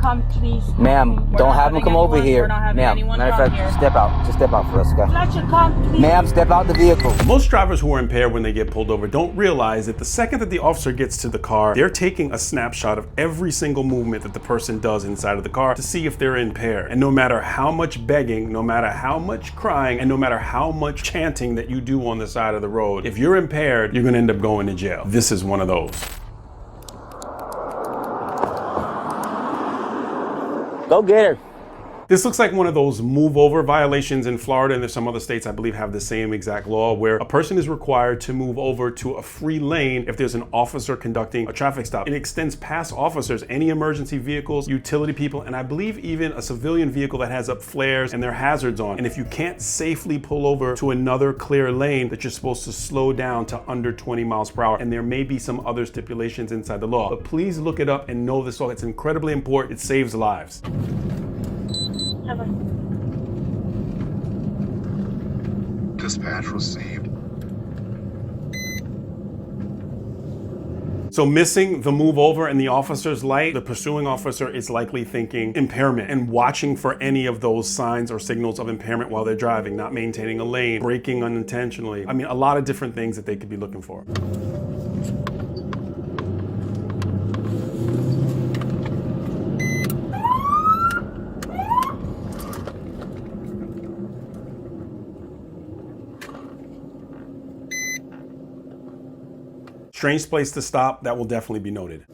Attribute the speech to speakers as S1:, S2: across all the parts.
S1: come, please.
S2: Ma'am, don't have him come over here. Ma'am,
S1: matter
S2: of fact, just step out. Just step out for us, okay?
S1: Let you come, please.
S2: Ma'am, step out the vehicle.
S3: Most drivers who are impaired when they get pulled over don't realize that the second that the officer gets to the car, they're taking a snapshot of every single movement that the person does inside of the car to see if they're impaired. And no matter how much begging, no matter how much crying, and no matter how much chanting that you do on the side of the road, if you're impaired, you're gonna end up going to jail. This is one of those.
S2: Go get her.
S3: This looks like one of those move over violations in Florida, and there's some other states I believe have the same exact law where a person is required to move over to a free lane if there's an officer conducting a traffic stop. It extends past officers, any emergency vehicles, utility people, and I believe even a civilian vehicle that has up flares and their hazards on. And if you can't safely pull over to another clear lane, that you're supposed to slow down to under 20 miles per hour. And there may be some other stipulations inside the law, but please look it up and know this law. It's incredibly important. It saves lives.
S4: Dispatch received.
S3: So missing the move over and the officer's light, the pursuing officer is likely thinking impairment and watching for any of those signs or signals of impairment while they're driving, not maintaining a lane, braking unintentionally. I mean, a lot of different things that they could be looking for. Strange place to stop, that will definitely be noted.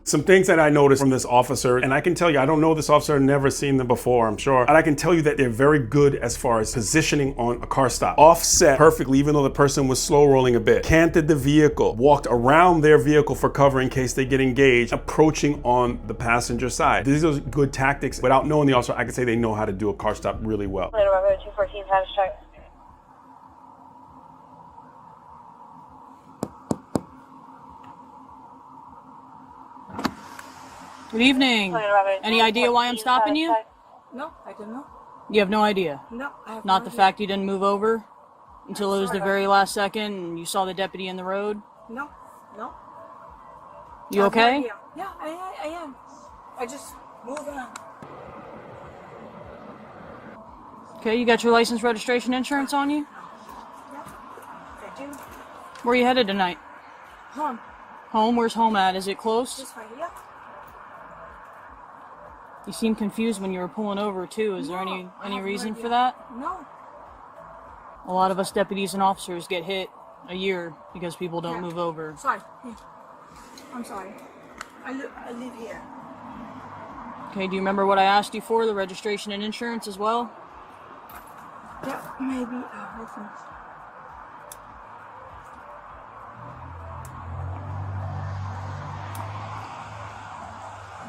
S3: Some things that I noticed from this officer, and I can tell you, I don't know this officer, I've never seen them before, I'm sure. And I can tell you that they're very good as far as positioning on a car stop. Offset perfectly, even though the person was slow rolling a bit. Canted the vehicle, walked around their vehicle for cover in case they get engaged, approaching on the passenger side. These are good tactics. Without knowing the officer, I can say they know how to do a car stop really well.
S5: 214, time check.
S6: Good evening. Any idea why I'm stopping you?
S1: No, I don't know.
S6: You have no idea?
S1: No, I have
S6: Not
S1: no
S6: the
S1: idea.
S6: fact you didn't move over until it was the very last second and you saw the deputy in the road?
S1: No, no.
S6: You
S1: I have no
S6: okay?
S1: idea. Yeah, I am. I just move on.
S6: Okay, you got your license, registration, insurance on you?
S1: Yeah, I do.
S6: Where are you headed tonight?
S1: Home.
S6: Home? Where's home at? Is it close?
S1: This way, yeah.
S6: You seemed confused when you were pulling over too. Is there
S1: I
S6: any
S1: have no
S6: reason
S1: idea.
S6: for that?
S1: No.
S6: A lot of us deputies and officers get hit a year because people don't
S1: Yeah.
S6: move over.
S1: Sorry. Yeah. I'm sorry. I live here.
S6: Okay, do you remember what I asked you for? The registration and insurance as well?
S1: Yeah, maybe license.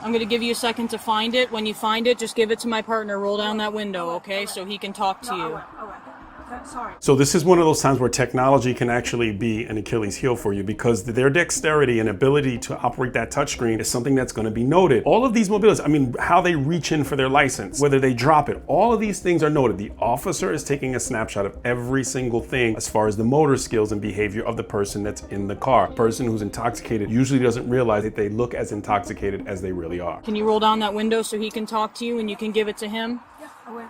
S6: I'm going to give you a second to find it. When you find it, just give it to my partner. Roll down that window, okay? So he can talk to
S1: No,
S6: you.
S1: I won't. Okay, sorry.
S3: So this is one of those times where technology can actually be an Achilles heel for you because their dexterity and ability to operate that touchscreen is something that's going to be noted. All of these mobilities, I mean, how they reach in for their license, whether they drop it, all of these things are noted. The officer is taking a snapshot of every single thing as far as the motor skills and behavior of the person that's in the car. A person who's intoxicated usually doesn't realize that they look as intoxicated as they really are.
S6: Can you roll down that window so he can talk to you and you can give it to him?
S1: Yeah, I will.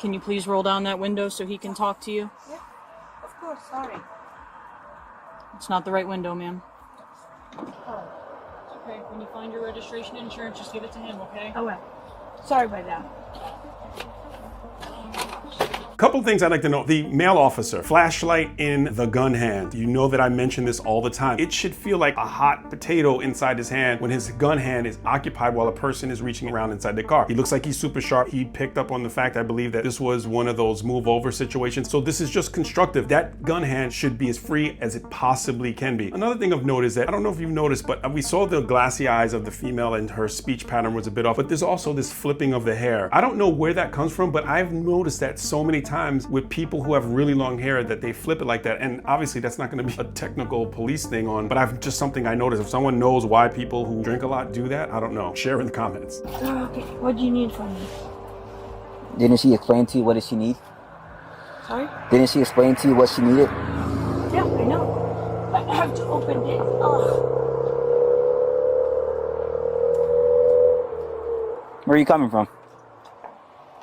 S6: Can you please roll down that window so he can talk to you?
S1: Yeah, of course, sorry.
S6: It's not the right window, ma'am. Okay, when you find your registration and insurance, just give it to him, okay?
S1: I will. Sorry about that.
S3: Couple things I'd like to know. The male officer, flashlight in the gun hand. You know that I mention this all the time. It should feel like a hot potato inside his hand when his gun hand is occupied while a person is reaching around inside the car. He looks like he's super sharp. He picked up on the fact, I believe, that this was one of those move over situations. So this is just constructive. That gun hand should be as free as it possibly can be. Another thing of note is that, I don't know if you've noticed, but we saw the glassy eyes of the female and her speech pattern was a bit off, but there's also this flipping of the hair. I don't know where that comes from, but I've noticed that so many times with people who have really long hair that they flip it like that. And obviously that's not going to be a technical police thing on, but I've just something I noticed. If someone knows why people who drink a lot do that, I don't know. Share in the comments.
S1: Okay, what do you need from me?
S2: Didn't she explain to you what did she need?
S1: Sorry?
S2: Didn't she explain to you what she needed?
S1: Yeah, I know. But I have to open this. Ugh.
S2: Where are you coming from?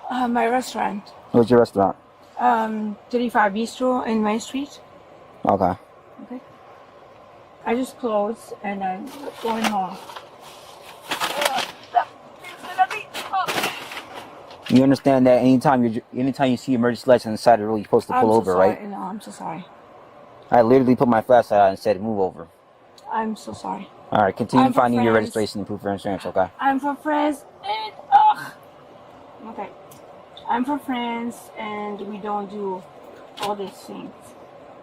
S1: My restaurant.
S2: Where's your restaurant?
S1: 35 Bistro in Main Street.
S2: Okay.
S1: Okay. I just closed and I'm going home.
S2: You understand that anytime you see emergency lights on the side of the road, you're supposed to pull over, right?
S1: No, I'm so sorry.
S2: I literally put my flashlight out and said move over.
S1: I'm so sorry.
S2: All right, continue
S1: I'm for
S2: finding your
S1: friends.
S2: registration and proof of insurance, okay?
S1: I'm for friends and okay. I'm for friends and we don't do all these things.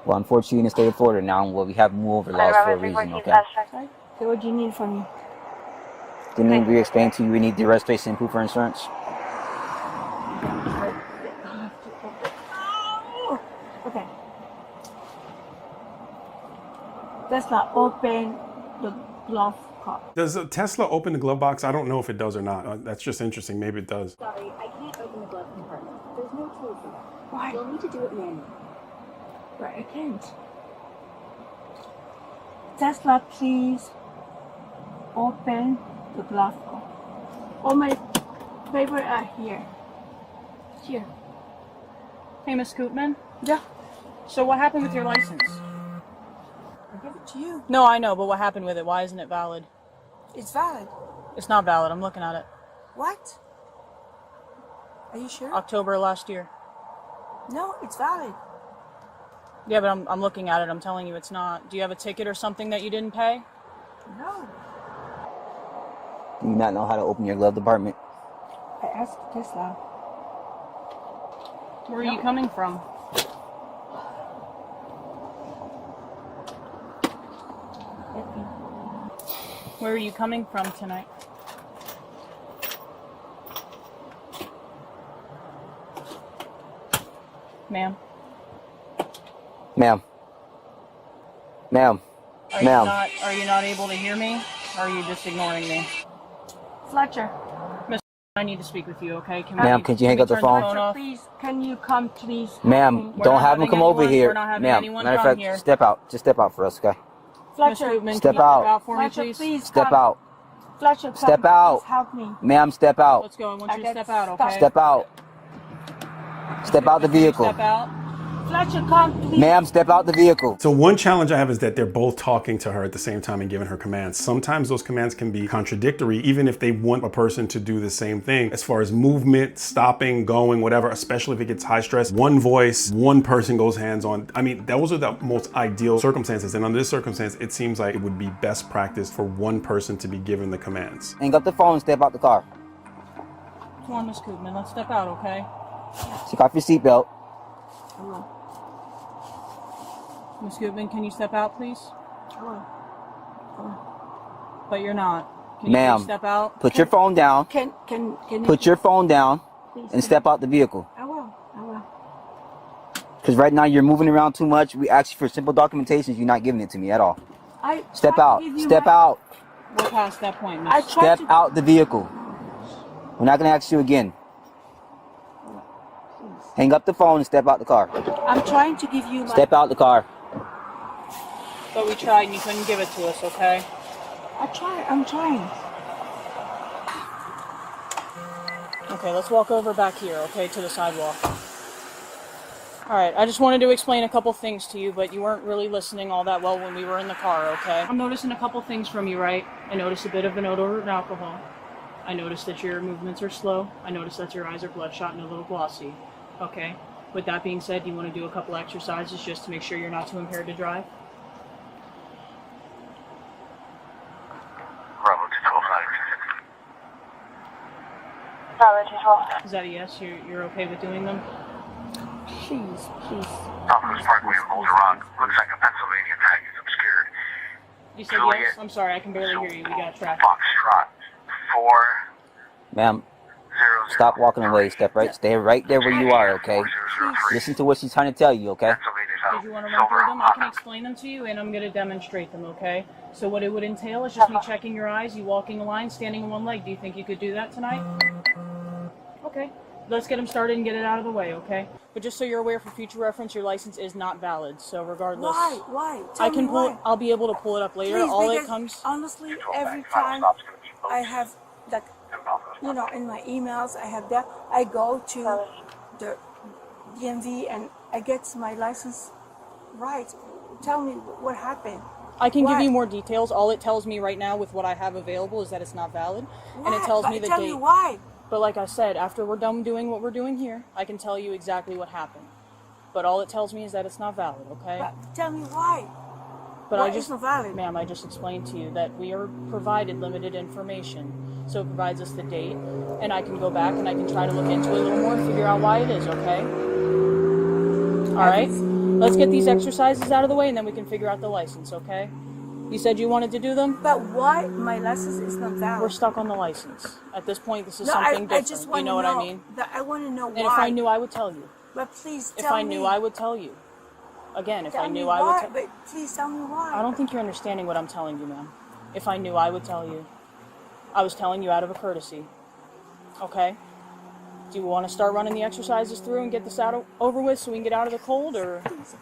S2: Well, unfortunately, in the state of Florida now, well, we have move over laws for a reason, okay?
S1: Sorry? So what do you need from me?
S2: Didn't we explain to you we need the registration and proof of insurance?
S1: Okay. That's not open the glove cup.
S3: Does a Tesla open the glove box? I don't know if it does or not. That's just interesting. Maybe it does.
S7: Sorry, I can't open the glove compartment. There's no tool for that.
S1: Why?
S7: You'll need to do it manually.
S1: Right, I can't. Tesla, please open the glove cup. All my paper are here. Here.
S6: Hey, Miss Koopman.
S1: Yeah.
S6: So what happened with your license?
S1: I give it to you.
S6: No, I know, but what happened with it? Why isn't it valid?
S1: It's valid.
S6: It's not valid. I'm looking at it.
S1: What? Are you sure?
S6: October last year.
S1: No, it's valid.
S6: Yeah, but I'm looking at it. I'm telling you it's not. Do you have a ticket or something that you didn't pay?
S1: No.
S2: Do you not know how to open your glove compartment?
S1: I asked Tesla.
S6: Where are you coming from? Where are you coming from tonight? Ma'am?
S2: Ma'am. Ma'am. Ma'am.
S6: Are you not able to hear me? Or are you just ignoring me?
S1: Fletcher.
S6: Miss, I need to speak with you, okay?
S2: Ma'am, could you hang
S6: we
S2: up the
S6: turn
S2: phone?
S6: off?
S1: Please, can you come, please?
S2: Ma'am,
S6: We're
S2: don't
S6: not
S2: have them
S6: having
S2: come over
S6: anyone-
S2: here.
S6: we're not having
S2: Ma'am,
S6: anyone
S2: matter of
S6: come
S2: fact,
S6: here.
S2: step out. Just step out for us, okay?
S6: Miss
S1: Fletcher,
S6: Koopman,
S2: Step
S6: can you
S2: out.
S6: step out for me,
S1: Fletcher,
S6: please?
S1: please
S2: Step
S1: come.
S2: out.
S1: Fletcher, come,
S2: Step out.
S1: please help me.
S2: Ma'am, step out.
S6: Let's go. I want you to
S1: I
S6: step
S1: got
S6: out,
S1: stuck.
S6: okay?
S2: Step out. Step out the
S6: Can you
S2: vehicle.
S6: Step out.
S1: Fletcher, come, please.
S2: Ma'am, step out the vehicle.
S3: So one challenge I have is that they're both talking to her at the same time and giving her commands. Sometimes those commands can be contradictory, even if they want a person to do the same thing. As far as movement, stopping, going, whatever, especially if it gets high stress, one voice, one person goes hands on. I mean, those are the most ideal circumstances. And under this circumstance, it seems like it would be best practice for one person to be given the commands.
S2: Hang up the phone and step out the car.
S6: Come on, Miss Koopman. Let's step out, okay?
S2: Take off your seatbelt.
S1: I will.
S6: Miss Koopman, can you step out, please?
S1: I will.
S6: But you're not. Can you
S2: Ma'am.
S6: please step out?
S2: Put your phone down.
S1: Can you
S2: Put your phone down
S1: please
S2: and step out the vehicle.
S1: I will. I will.
S2: Because right now you're moving around too much. We asked you for simple documentations. You're not giving it to me at all.
S1: I
S2: Step
S1: tried to
S2: out.
S1: give you
S2: Step
S1: my-
S2: out.
S6: We're past that point,
S1: I
S6: Miss.
S1: tried
S2: Step
S1: to.
S2: out the vehicle. We're not going to ask you again. Hang up the phone and step out the car.
S1: I'm trying to give you my.
S2: Step out the car.
S6: But we tried and you couldn't give it to us, okay?
S1: I'm trying.
S6: Okay, let's walk over back here, okay, to the sidewalk. Alright, I just wanted to explain a couple things to you, but you weren't really listening all that well when we were in the car, okay? I'm noticing a couple things from you, right? I noticed a bit of an odor of alcohol. I noticed that your movements are slow. I noticed that your eyes are bloodshot and a little glossy. Okay? With that being said, do you want to do a couple exercises just to make sure you're not too impaired to drive?
S4: Bravo 212.
S5: Bravo 212.
S6: Is that a yes? You're okay with doing them?
S1: Please, please.
S4: Southwest Parkway in Boulder Rock. Looks like a Pennsylvania tag is obscured.
S6: You said yes? I'm sorry, I can barely hear you. We got traffic.
S4: Foxtrot 4.
S2: Ma'am, stop walking away. Stay right there where you are, okay? Listen to what she's trying to tell you, okay?
S6: Did you want to run through them? I can explain them to you, and I'm going to demonstrate them, okay? So what it would entail is just me checking your eyes, you walking a line, standing on one leg. Do you think you could do that tonight? Okay. Let's get them started and get it out of the way, okay? But just so you're aware, for future reference, your license is not valid. So regardless,
S1: Why?
S6: I can pull. I'll be able to pull it up later.
S1: Please,
S6: All
S1: because
S6: it comes.
S1: honestly, every time I have like, you know, in my emails, I have that. I go to the DMV and I get my license right. Tell me what happened.
S6: I can give
S1: Why?
S6: you more details. All it tells me right now with what I have available is that it's not valid, and it
S1: Why?
S6: tells
S1: But
S6: me the
S1: tell
S6: date.
S1: me why.
S6: But like I said, after we're done doing what we're doing here, I can tell you exactly what happened. But all it tells me is that it's not valid, okay?
S1: But tell me why.
S6: But
S1: why
S6: I just,
S1: it's not valid?
S6: ma'am, I just explained to you that we are provided limited information. So it provides us the date, and I can go back and I can try to look into it a little more and figure out why it is, okay? All right? Let's get these exercises out of the way, and then we can figure out the license, okay? You said you wanted to do them?
S1: But why my license is not valid?
S6: We're stuck on the license. At this point, this is
S1: No,
S6: something different.
S1: I just want
S6: you know what I mean?
S1: I want to know why.
S6: And if I knew, I would tell you.
S1: But please tell
S6: If I
S1: me.
S6: knew, I would tell you. Again, if
S1: Tell
S6: I
S1: me
S6: knew, I would
S1: why,
S6: tell
S1: But please tell me why.
S6: I don't think you're understanding what I'm telling you, ma'am. If I knew, I would tell you. I was telling you out of a courtesy. Okay? Do you want to start running the exercises through and get this over with so we can get out of the cold, or
S1: Please.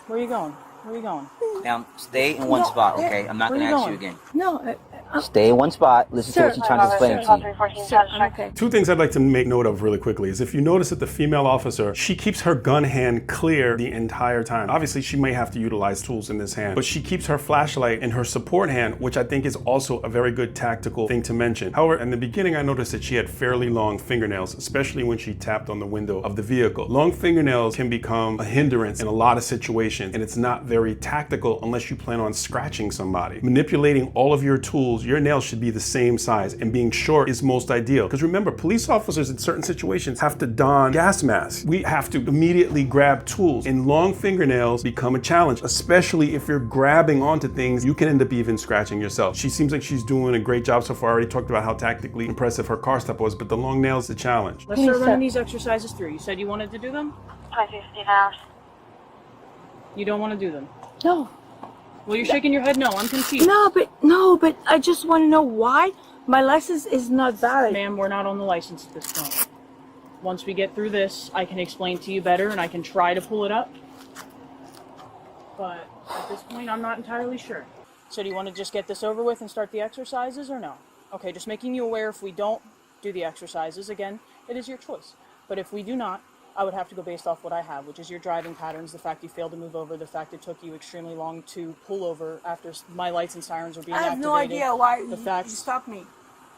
S6: where are you going? Where are you going?
S2: Now, stay in one spot, okay? I'm not
S6: Where
S2: going
S6: you
S2: to ask you
S6: going?
S2: again.
S1: No,
S2: Stay in one spot. Listen to what she's trying to explain to you.
S5: 314
S1: sir, I'm okay.
S3: Two things I'd like to make note of really quickly is if you notice that the female officer, she keeps her gun hand clear the entire time. Obviously, she may have to utilize tools in this hand, but she keeps her flashlight in her support hand, which I think is also a very good tactical thing to mention. However, in the beginning, I noticed that she had fairly long fingernails, especially when she tapped on the window of the vehicle. Long fingernails can become a hindrance in a lot of situations, and it's not very tactical unless you plan on scratching somebody. Manipulating all of your tools, your nails should be the same size, and being short is most ideal. Because remember, police officers in certain situations have to don gas masks. We have to immediately grab tools, and long fingernails become a challenge, especially if you're grabbing onto things. You can end up even scratching yourself. She seems like she's doing a great job so far. I already talked about how tactically impressive her car stop was, but the long nails is the challenge.
S6: Let's start running these exercises through. You said you wanted to do them?
S5: 2015 hours.
S6: You don't want to do them?
S1: No.
S6: Well, you're shaking your head no. I'm confused.
S1: No, but I just want to know why my license is not valid.
S6: Ma'am, we're not on the license at this point. Once we get through this, I can explain to you better and I can try to pull it up. But at this point, I'm not entirely sure. So do you want to just get this over with and start the exercises or no? Okay, just making you aware, if we don't do the exercises, again, it is your choice. But if we do not, I would have to go based off what I have, which is your driving patterns, the fact you failed to move over, the fact it took you extremely long to pull over after my lights and sirens were being
S1: I have
S6: activated.
S1: no idea why
S6: The
S1: you
S6: fact
S1: stopped me.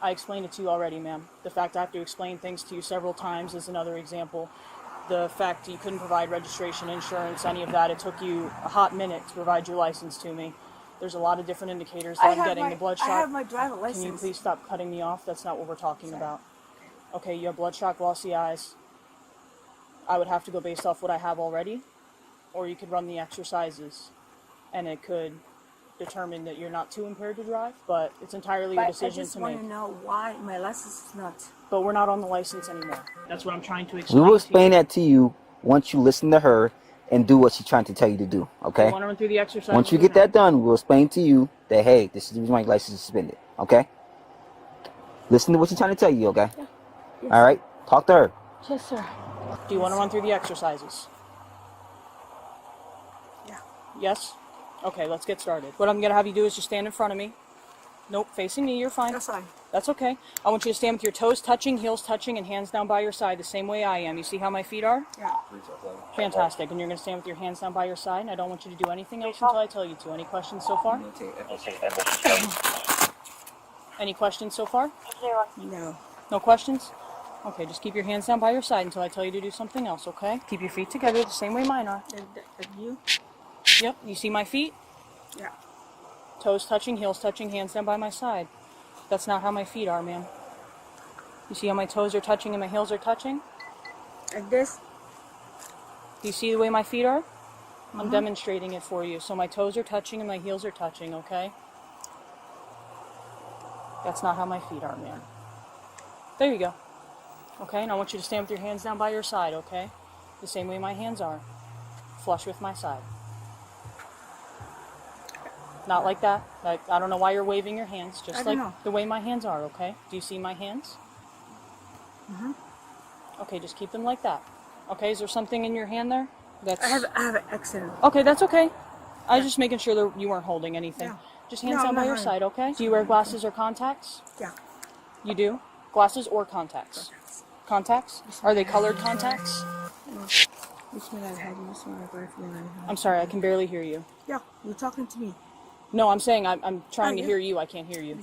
S6: I explained it to you already, ma'am. The fact I have to explain things to you several times is another example. The fact you couldn't provide registration, insurance, any of that, it took you a hot minute to provide your license to me. There's a lot of different indicators that I'm getting. The bloodshot.
S1: I have my driver license.
S6: Can you please stop cutting me off? That's not what we're talking about. Okay, you have bloodshot, glossy eyes. I would have to go based off what I have already, or you could run the exercises, and it could determine that you're not too impaired to drive, but it's entirely your decision to
S1: I
S6: make.
S1: just want to know why my license is not.
S6: But we're not on the license anymore. That's what I'm trying to explain.
S2: We will explain
S6: to you.
S2: that to you once you listen to her and do what she's trying to tell you to do, okay?
S6: You want to run through the exercises?
S2: Once you
S6: or
S2: get
S6: no?
S2: that done, we'll explain to you that, hey, this is the reason why your license is suspended, okay? Listen to what she's trying to tell you, okay?
S1: Yeah. Yes.
S2: All right? Talk to her.
S1: Yes, sir.
S6: Do you want to run through the exercises?
S1: Yeah.
S6: Yes? Okay, let's get started. What I'm going to have you do is just stand in front of me. Nope, facing me, you're fine.
S1: That's fine.
S6: That's okay. I want you to stand with your toes touching, heels touching, and hands down by your side the same way I am. You see how my feet are?
S1: Yeah.
S6: Fantastic. And you're going to stand with your hands down by your side, and I don't want you to do anything else until I tell you to. Any questions so far? Any questions so far?
S1: No.
S6: No questions? Okay, just keep your hands down by your side until I tell you to do something else, okay? Keep your feet together the same way mine are.
S1: And you?
S6: Yep, you see my feet?
S1: Yeah.
S6: Toes touching, heels touching, hands down by my side. That's not how my feet are, ma'am. You see how my toes are touching and my heels are touching?
S1: Like this?
S6: Do you see the way my feet are? I'm demonstrating it for you. So my toes are touching and my heels are touching, okay? That's not how my feet are, ma'am. There you go. Okay, and I want you to stand with your hands down by your side, okay? The same way my hands are. Flush with my side. Not like that. Like, I don't know why you're waving your hands. Just like the way my hands are, okay? Do you see my hands? Okay, just keep them like that. Okay, is there something in your hand there? That's...
S1: I have an accident.
S6: Okay, that's okay. I was just making sure that you weren't holding anything.
S1: Yeah.
S6: Just hands down by your side, okay? Do you wear glasses or contacts?
S1: Yeah.
S6: You do? Glasses or contacts? Contacts? Are they colored contacts? I'm sorry, I can barely hear you.
S1: Yeah, you're talking to me.
S6: No, I'm saying I'm trying to hear you. I can't hear you.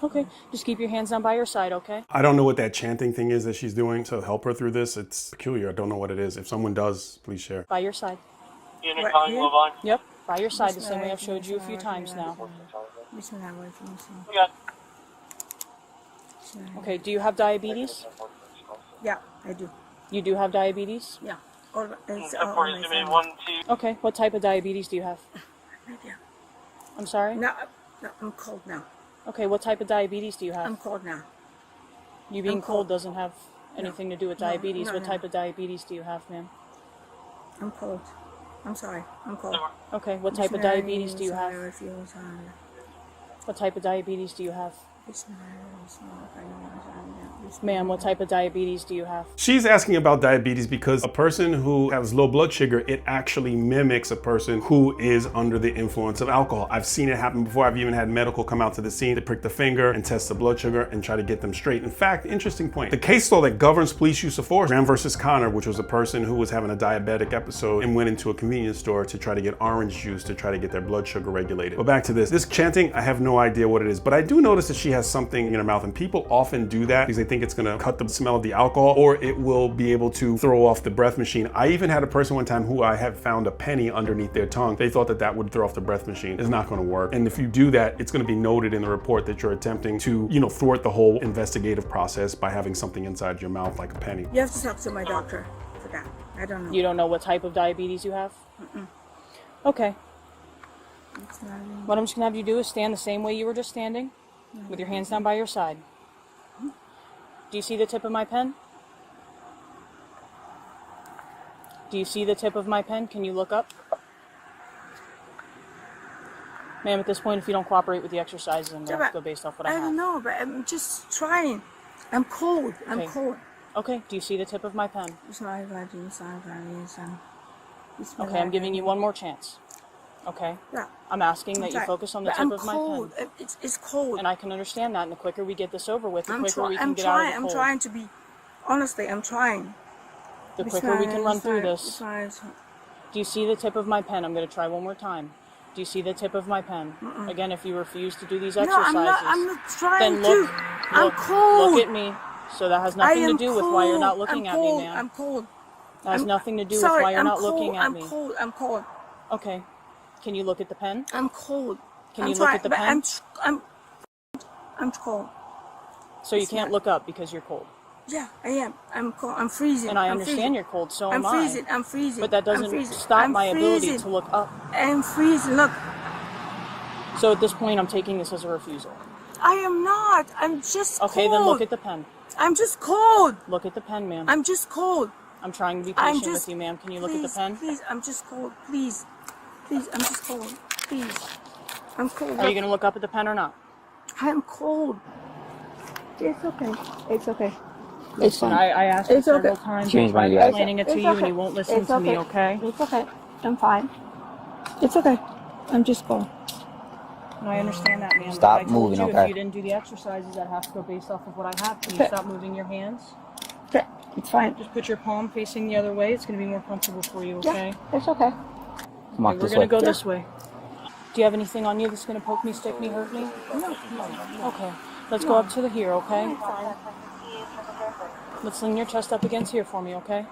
S6: Okay, just keep your hands down by your side, okay?
S3: I don't know what that chanting thing is that she's doing to help her through this. It's peculiar. I don't know what it is. If someone does, please share.
S6: By your side.
S4: Unit calling, move on.
S6: Yep, by your side, the same way I've showed you a few times now.
S4: Yeah.
S6: Okay, do you have diabetes?
S1: Yeah, I do.
S6: You do have diabetes?
S1: Yeah. It's all
S4: Support
S1: my
S4: is
S1: family.
S4: 1, 2.
S6: Okay, what type of diabetes do you have?
S1: Yeah.
S6: I'm sorry?
S1: No, I'm cold now.
S6: Okay, what type of diabetes do you have?
S1: I'm cold now.
S6: You being
S1: I'm
S6: cold
S1: cold.
S6: doesn't have anything to do with diabetes.
S1: no,
S6: What
S1: no.
S6: type of diabetes do you have, ma'am?
S1: I'm cold. I'm sorry. I'm cold.
S6: Okay, what type of diabetes do you have? What type of diabetes do you have? Ma'am, what type of diabetes do you have?
S3: She's asking about diabetes because a person who has low blood sugar, it actually mimics a person who is under the influence of alcohol. I've seen it happen before. I've even had medical come out to the scene to prick the finger and test the blood sugar and try to get them straight. In fact, interesting point. The case law that governs police use of force, Graham versus Connor, which was a person who was having a diabetic episode and went into a convenience store to try to get orange juice to try to get their blood sugar regulated. But back to this. This chanting, I have no idea what it is, but I do notice that she has something in her mouth, and people often do that because they think it's gonna cut the smell of the alcohol, or it will be able to throw off the breath machine. I even had a person one time who I had found a penny underneath their tongue. They thought that that would throw off the breath machine. It's not gonna work. And if you do that, it's gonna be noted in the report that you're attempting to, thwart the whole investigative process by having something inside your mouth like a penny.
S1: You have to talk to my doctor for that. I don't know.
S6: You don't know what type of diabetes you have? Okay. What I'm just gonna have you do is stand the same way you were just standing, with your hands down by your side. Do you see the tip of my pen? Do you see the tip of my pen? Can you look up? Ma'am, at this point, if you don't cooperate with the exercises, I'm going to have to go based off what I have.
S1: don't know, but I'm just trying. I'm cold. I'm
S6: Okay.
S1: cold.
S6: Okay, do you see the tip of my pen? Okay, I'm giving you one more chance. Okay?
S1: Yeah.
S6: I'm asking that you focus on the tip of my
S1: cold.
S6: pen.
S1: It's cold.
S6: And I can understand that, and the quicker we get this over with, the quicker we can
S1: I'm
S6: get out of the
S1: trying.
S6: cold.
S1: I'm trying to be. Honestly, I'm trying.
S6: The quicker we can run through this. Do you see the tip of my pen? I'm going to try one more time. Do you see the tip of my pen? Again, if you refuse to do these exercises,
S1: I'm not trying
S6: then look,
S1: to. I'm cold.
S6: Look at me. So that has nothing to do with why you're not looking at me, ma'am.
S1: I'm cold.
S6: That has nothing to do with why you're not looking at me.
S1: I'm cold. I'm cold.
S6: Okay. Can you look at the pen?
S1: I'm cold.
S6: Can you look at the pen?
S1: I'm cold.
S6: So you can't look up because you're cold.
S1: Yeah, I am. I'm cold. I'm freezing.
S6: And I
S1: I'm
S6: understand
S1: freezing.
S6: you're cold, so
S1: I'm
S6: am
S1: freezing.
S6: I.
S1: I'm freezing.
S6: But that
S1: I'm
S6: doesn't
S1: freezing.
S6: stop
S1: I'm
S6: my ability
S1: freezing.
S6: to look up.
S1: I'm freezing. Look.
S6: So at this point, I'm taking this as a refusal.
S1: I am not. I'm just
S6: Okay,
S1: cold.
S6: then look at the pen.
S1: I'm just cold.
S6: Look at the pen, ma'am.
S1: I'm just cold.
S6: I'm trying to be
S1: I'm
S6: patient
S1: just-
S6: with you, ma'am. Can you look
S1: Please,
S6: at the pen?
S1: Please, I'm just cold. Please. Please, I'm just cold. Please. I'm cold.
S6: Are you going to look up at the pen or not?
S1: I'm cold. It's okay. It's okay.
S6: Listen, I asked you
S1: It's okay.
S6: several times.
S2: Change my
S6: I'm
S2: eyes.
S6: explaining it to
S1: It's
S6: you, and
S1: okay.
S6: you won't listen
S1: It's
S6: to me,
S1: okay.
S6: okay?
S1: It's okay. I'm fine. It's okay. I'm just cold.
S6: And I understand that, ma'am.
S2: Stop
S6: but I told
S2: moving,
S6: you
S2: okay?
S6: If you didn't do the exercises, I'd have to go based off of what I have. Can you
S1: Okay.
S6: stop moving your hands?
S1: Okay. It's fine.
S6: Just put your palm facing the other way. It's going to be more comfortable for you, okay?
S1: Yeah. It's okay.
S2: Come on,
S6: Okay, we're
S2: this
S6: going
S2: way.
S6: to go this way. Do you have anything on you that's going to poke me, stick me, hurt me?
S1: No.
S6: Okay. Let's go up to the here, okay?
S1: I'm fine.
S6: Let's lean your chest up against here for me, okay?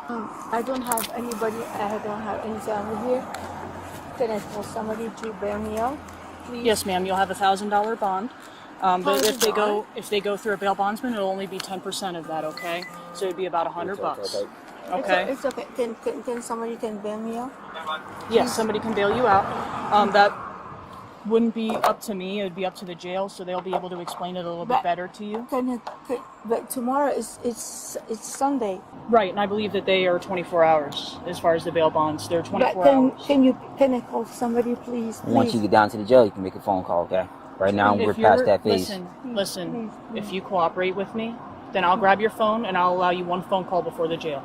S1: I don't have anybody. I don't have any family here. Can I call somebody to bail me out, please?
S6: Yes, ma'am. You'll have $1,000 bond. But if they go through a bail bondsman, it'll only be 10% of that, okay? So it'd be about $100. Okay.
S1: It's okay. Can somebody bail me out?
S6: Yes, somebody can bail you out. That wouldn't be up to me. It would be up to the jail, so they'll be able to explain it a little bit better to you.
S1: But tomorrow it's Sunday.
S6: Right, and I believe that they are 24 hours as far as the bail bonds. They're 24
S1: But
S6: hours.
S1: can I call somebody, please?
S2: Once you get down to the jail, you can make a phone call, okay? Right now, we're past that phase.
S6: Listen, if you cooperate with me, then I'll grab your phone and I'll allow you one phone call before the jail.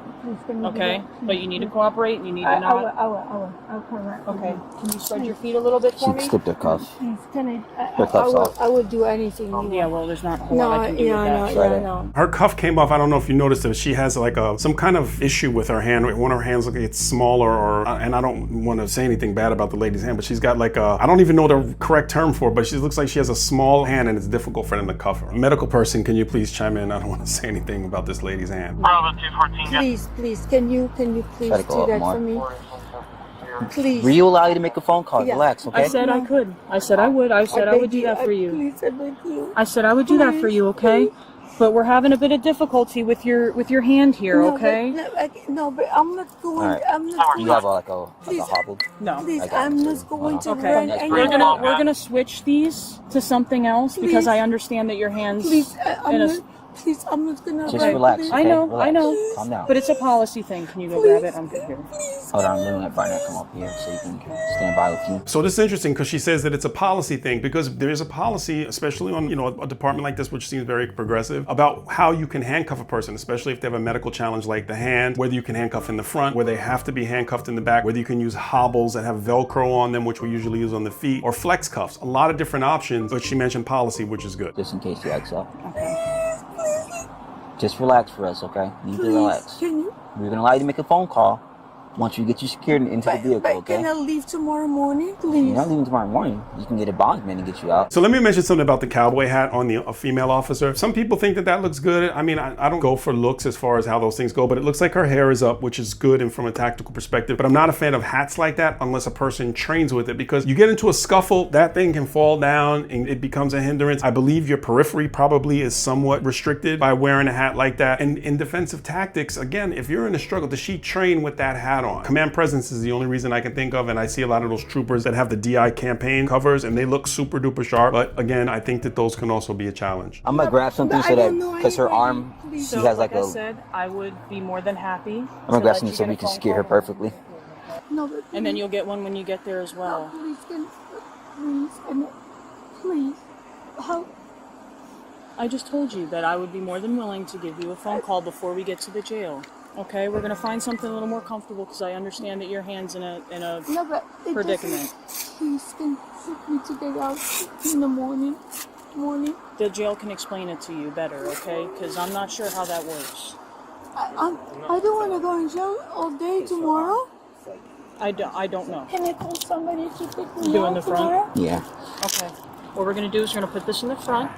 S6: Okay? But you need to cooperate and you need to not.
S1: I'll come right.
S6: Okay. Can you spread your feet a little bit for
S2: She
S6: me?
S2: slipped her cuffs.
S1: Please, can
S2: Her cuffs off.
S1: I would do anything.
S6: Yeah, well, there's not a whole lot I can do with that.
S1: No.
S3: Her cuff came off. I don't know if you noticed it. She has like some kind of issue with her hand. One of her hands looks like it's smaller, and I don't want to say anything bad about the lady's hand, but she's got like I don't even know the correct term for it, but she looks like she has a small hand and it's difficult for them to cuff her. A medical person, can you please chime in? I don't want to say anything about this lady's hand.
S4: Bravo 214.
S1: Please, can you please
S2: Try to go
S1: do
S2: up
S1: that
S2: more.
S1: for me? Please.
S2: Will allow you to make a phone call.
S1: Yeah.
S2: Relax, okay?
S6: I said I could. I said I would. I said I would do that for you.
S1: Please, I beg you.
S6: I said I would do that for you, okay? But we're having a bit of difficulty with your hand here, okay?
S1: But I'm not going.
S2: All right.
S1: I'm not
S2: You
S1: going.
S2: have like a hobble.
S6: No.
S1: Please,
S2: I got
S1: I'm
S2: it.
S1: not going to
S6: Okay.
S1: run
S2: That's
S1: any.
S2: great.
S6: We're gonna switch these to something else because
S1: Please.
S6: I understand that your hands.
S1: Please,
S6: in a-
S1: I'm not gonna.
S2: Just
S1: run
S2: relax,
S1: this.
S2: okay?
S6: I know,
S2: Relax.
S6: I know.
S2: Calm down.
S6: But it's a policy thing. Can you go grab it? I'm good here.
S2: Hold on, let me let Barnett come up here so you can stand by with you.
S3: So this is interesting because she says that it's a policy thing, because there is a policy, especially on a department like this, which seems very progressive, about how you can handcuff a person, especially if they have a medical challenge like the hand, whether you can handcuff in the front, whether they have to be handcuffed in the back, whether you can use hobbles that have Velcro on them, which we usually use on the feet, or flex cuffs. A lot of different options, but she mentioned policy, which is good.
S2: Just in case you act up. Just relax for us, okay? You need to relax.
S1: Can you?
S2: We're gonna allow you to make a phone call once you get you secured into the vehicle, okay?
S1: Can I leave tomorrow morning,
S2: You're
S1: please?
S2: not leaving tomorrow morning. You can get a bondsman and get you out.
S3: So let me mention something about the cowboy hat on a female officer. Some people think that looks good. I mean, I don't go for looks as far as how those things go, but it looks like her hair is up, which is good and from a tactical perspective. But I'm not a fan of hats like that unless a person trains with it, because you get into a scuffle, that thing can fall down and it becomes a hindrance. I believe your periphery probably is somewhat restricted by wearing a hat like that. And in defensive tactics, again, if you're in a struggle, does she train with that hat on? Command presence is the only reason I can think of, and I see a lot of those troopers that have the DI campaign covers and they look super duper sharp. But again, I think that those can also be a challenge.
S2: I'm gonna grab something so that, because her arm, she
S6: So,
S2: has
S6: like
S2: like
S6: I
S2: a.
S6: said, I would be more than happy.
S2: I'm gonna grab something so we can secure her perfectly.
S1: No, but
S6: And then you'll get one when you get there as well.
S1: please. How?
S6: I just told you that I would be more than willing to give you a phone call before we get to the jail. Okay, we're gonna find something a little more comfortable because I understand that your hand's in a
S1: No, but it
S6: predicament.
S1: Please, can take me to get out in the morning.
S6: The jail can explain it to you better, okay? Because I'm not sure how that works.
S1: I don't want to go in jail all day tomorrow.
S6: I don't know.
S1: Can I call somebody to pick me
S6: Do
S1: up
S6: in the front?
S1: tomorrow?
S2: Yeah,
S6: Okay. What we're gonna do is we're gonna put this in the front.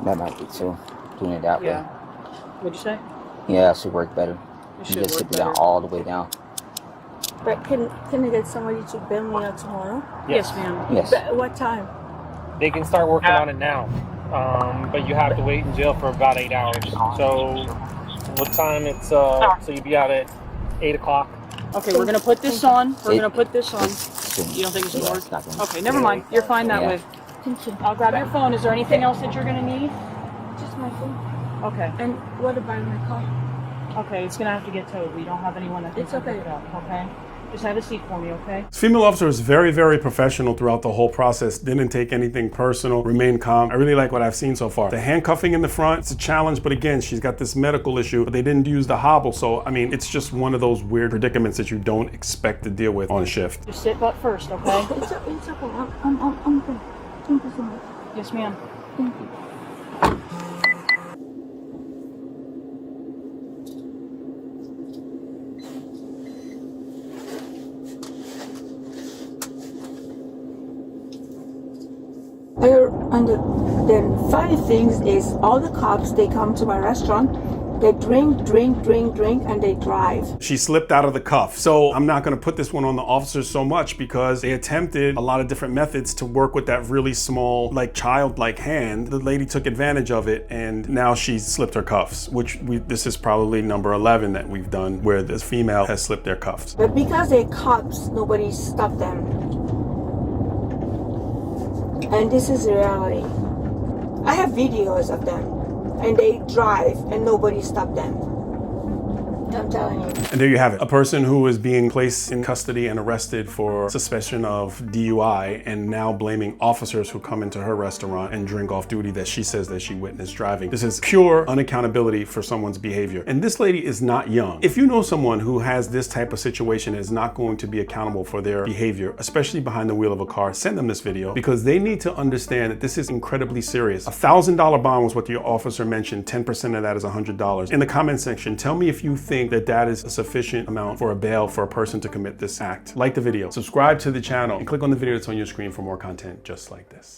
S2: that might be too. Doing it that
S6: Yeah.
S2: way.
S6: What'd you say?
S2: Yeah, that should work better.
S6: It
S2: You
S6: should
S2: just
S6: work
S2: sit it down
S6: better.
S2: all the way down.
S1: But can I get somebody to bail me out tomorrow?
S6: Yes, ma'am.
S2: Yes.
S1: But what time?
S8: They can start working on it now, but you have to wait in jail for about 8 hours. So, what time it's so you'll be out at 8 o'clock.
S6: Okay, we're gonna put this on. We're
S2: It-
S6: gonna put this on. You don't think it's gonna work? Okay, never mind. You're fine that way.
S1: Thank you.
S6: I'll grab your phone. Is there anything else that you're gonna need?
S1: Just my phone.
S6: Okay.
S1: And what about my car?
S6: Okay, it's gonna have to get towed. We don't have anyone that can
S1: It's
S6: pick
S1: okay.
S6: it up. Okay. Just have a seat for me, okay?
S3: This female officer is very, very professional throughout the whole process. Didn't take anything personal, remained calm. I really like what I've seen so far. The handcuffing in the front, it's a challenge, but again, she's got this medical issue, but they didn't use the hobble. So, I mean, it's just one of those weird predicaments that you don't expect to deal with on a shift.
S6: Just sit butt first, okay?
S1: It's okay. I'm good. Thank you so much.
S6: Yes, ma'am.
S1: Thank you. And the funny thing is, all the cops, they come to my restaurant, they drink, and they drive.
S3: She slipped out of the cuff. So I'm not gonna put this one on the officers so much because they attempted a lot of different methods to work with that really small, like childlike hand. The lady took advantage of it and now she's slipped her cuffs, which this is probably number 11 that we've done where this female has slipped their cuffs.
S1: But because they're cops, nobody stopped them. And this is the reality. I have videos of them. And they drive and nobody stopped them. I'm telling you.
S3: And there you have it. A person who is being placed in custody and arrested for suspicion of DUI and now blaming officers who come into her restaurant and drink off duty that she says that she witnessed driving. This is pure unaccountability for someone's behavior. And this lady is not young. If you know someone who has this type of situation and is not going to be accountable for their behavior, especially behind the wheel of a car, send them this video because they need to understand that this is incredibly serious. $1,000 bond was what your officer mentioned. 10% of that is $100. In the comment section, tell me if you think that is a sufficient amount for a bail for a person to commit this act. Like the video, subscribe to the channel, and click on the video that's on your screen for more content just like this.